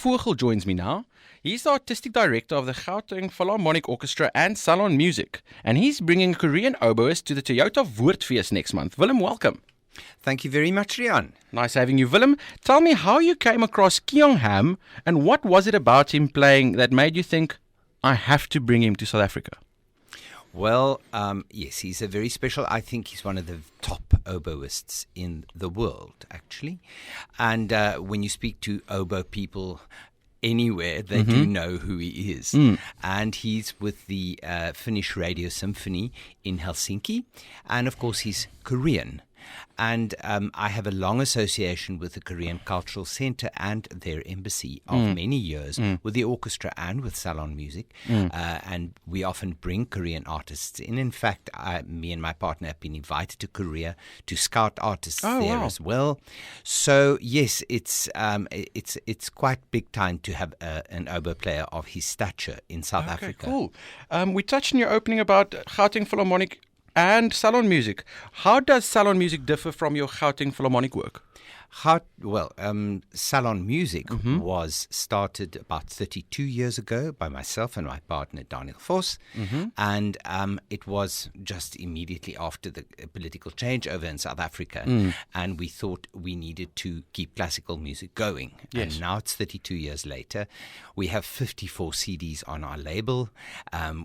Vogel joins me now. He's the artistic director of the Gauteng Philharmonic Orchestra and Salon Music, and he's bringing a Korean oboist to the Toyota Woordfees next month. Willem, welcome. Thank you very much, Rian. Nice having you, Willem. Tell me how you came across Kyeong Ham, and what was it about him playing that made you think, I have to bring him to South Africa? Well, yes, he's a very special, I think he's one of the top oboists in the world, actually. And when you speak to oboe people anywhere, they do know who he is. And he's with the Finnish Radio Symphony in Helsinki. And of course, he's Korean. And I have a long association with the Korean Cultural Center and their embassy of many years with the orchestra and with Salon Music. And we often bring Korean artists in. In fact, me and my partner have been invited to Korea to scout artists as well. So, yes, it's quite big time to have an oboe player of his stature in South Africa. Cool. We touched in your opening about Gauteng Philharmonic and Salon Music. How does Salon Music differ from your Gauteng Philharmonic work? Salon Music was started about 32 years ago by myself and my partner Daniel Vos, and it was just immediately after the political change over in South Africa, and we thought we needed to keep classical music going. Yes. And now it's 32 years later. We have 54 CDs on our label.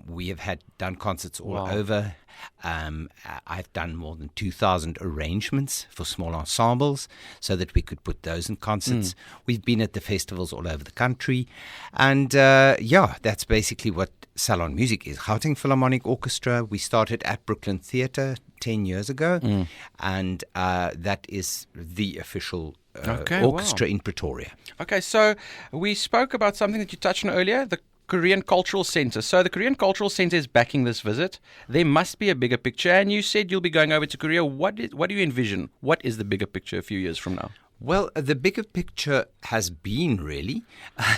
We have done concerts all over. I've done more than 2,000 arrangements for small ensembles so that we could put those in concerts. We've been at the festivals all over the country. And that's basically what Salon Music is. Gauteng Philharmonic Orchestra, we started at Brooklyn Theatre 10 years ago. And that is the official orchestra in Pretoria. Okay, so we spoke about something that you touched on earlier, the Korean Cultural Center. So the Korean Cultural Center is backing this visit. There must be a bigger picture. And you said you'll be going over to Korea. What do you envision? What is the bigger picture a few years from now? Well, the bigger picture has been really.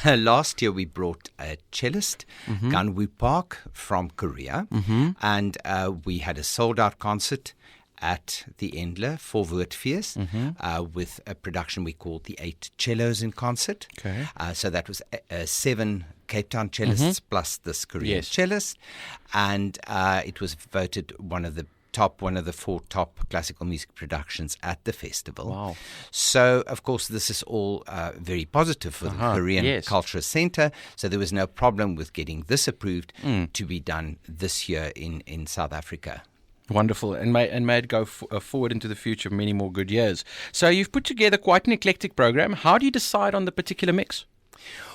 Last year we brought a cellist, Ganwoo Park, from Korea. And we had a sold-out concert at the Endler for Woordfees with a production we called the 8 Cellos in Concert. Okay. So that was 7 Cape Town cellists plus this Korean cellist. And it was voted one of the 4 top classical music productions at the festival. Wow. So, of course, this is all very positive for the Korean Cultural Center. So there was no problem with getting this approved to be done this year in South Africa. Wonderful, and may it go forward into the future many more good years. So you've put together quite an eclectic program. How do you decide on the particular mix?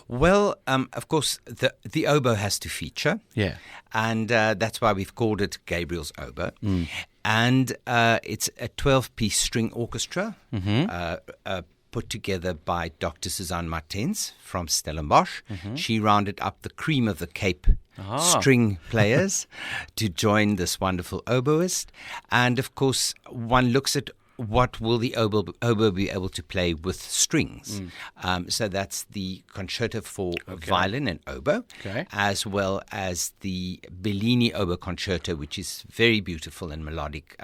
Well, of course, the oboe has to feature. Yeah. And that's why we've called it Gabriel's Oboe. And it's a 12-piece string orchestra put together by Dr. Suzanne Martens from Stellenbosch. She rounded up the cream of the Cape string players to join this wonderful oboist. And, of course, one looks at what will the oboe be able to play with strings. So that's the concerto for violin and oboe, as well as the Bellini oboe concerto, which is very beautiful and melodic,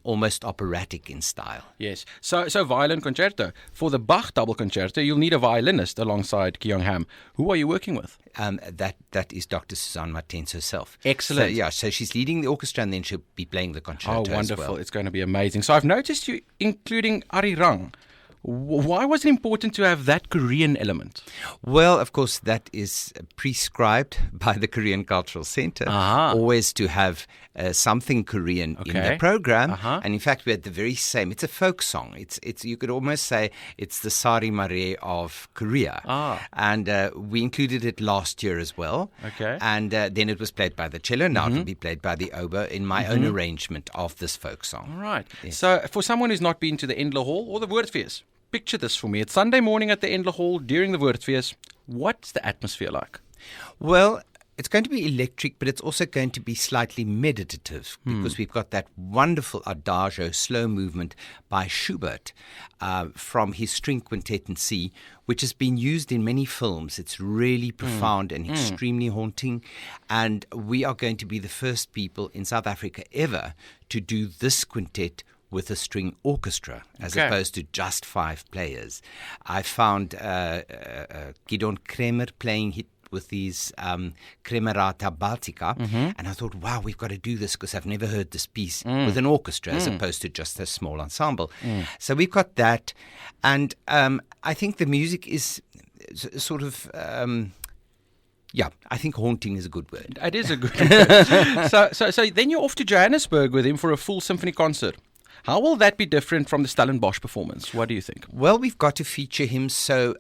almost operatic in style. Yes. So violin concerto. For the Bach double concerto, you'll need a violinist alongside Kyeong Ham. Who are you working with? That is Dr. Suzanne Martens herself. Excellent. So she's leading the orchestra and then she'll be playing the concerto wonderful. as well. It's going to be amazing. So I've noticed you including Arirang. Why was it important to have that Korean element? Well, of course, that is prescribed by the Korean Cultural Center, always to have something Korean in the program. And in fact, we had the very same. It's a folk song. It's you could almost say it's the Sari Mare of Korea. And we included it last year as well. Okay. And then it was played by the cello. Now it will be played by the oboe in my own arrangement of this folk song. All right. Yes. So for someone who's not been to the Endler Hall or the Woordfees, picture this for me. It's Sunday morning at the Endler Hall during the Woordfees. What's the atmosphere like? Well, it's going to be electric, but it's also going to be slightly meditative because we've got that wonderful adagio, slow movement by Schubert from his string quintet in C, which has been used in many films. It's really profound and extremely haunting. And we are going to be the first people in South Africa ever to do this quintet with a string orchestra as Okay. opposed to just 5 players. I found Gideon Kremer playing it with these Kremerata Baltica, and I thought, wow, we've got to do this because I've never heard this piece with an orchestra as opposed to just a small ensemble. So we've got that, and I think the music is sort of... I think haunting is a good word. It is a good word. So then you're off to Johannesburg with him for a full symphony concert. How will that be different from the Stellenbosch performance? What do you think? Well, we've got to feature him, so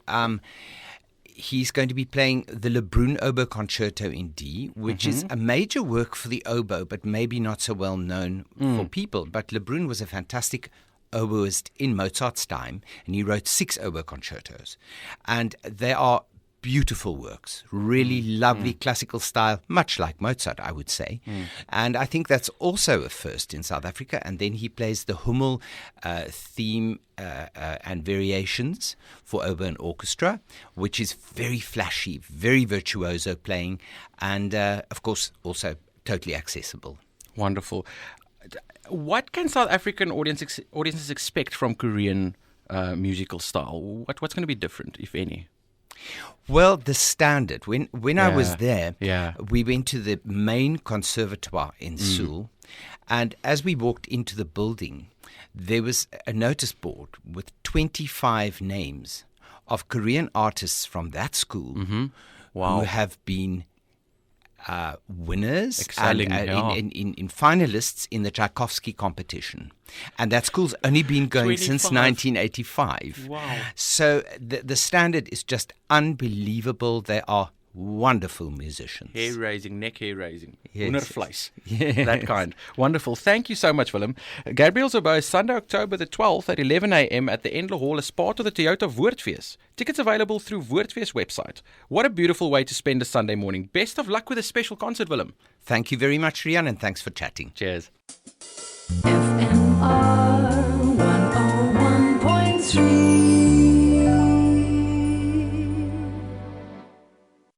he's going to be playing the Lebrun Oboe Concerto in D, which is a major work for the oboe, but maybe not so well known for people. But Lebrun was a fantastic oboist in Mozart's time, and he wrote 6 oboe concertos. And they are beautiful works, really lovely classical style, much like Mozart, I would say. And I think that's also a first in South Africa. And then he plays the Hummel theme and variations for oboe and orchestra, which is very flashy, very virtuoso playing, and of course also totally accessible. Wonderful. What can South African audiences expect from Korean musical style? What's going to be different, if any? Well, the standard. When I was there, we went to the main conservatoire in Seoul, and as we walked into the building, there was a notice board with 25 names of Korean artists from that school who have been winners Excelling, in finalists in the Tchaikovsky competition. And that school's only been going since 1985. Wow. So the standard is just unbelievable. They are wonderful musicians. Hair raising, neck hair raising. Yes. Hoendervleis. That kind. Wonderful. Thank you so much, Willem. Gabriel's Oboe is Sunday, October the 12th at 11 a.m. at the Endler Hall as part of the Toyota Woordfees. Tickets available through Woordfees website. What a beautiful way to spend a Sunday morning. Best of luck with a special concert, Willem. Thank you very much, Rian, and thanks for chatting. Cheers. FMR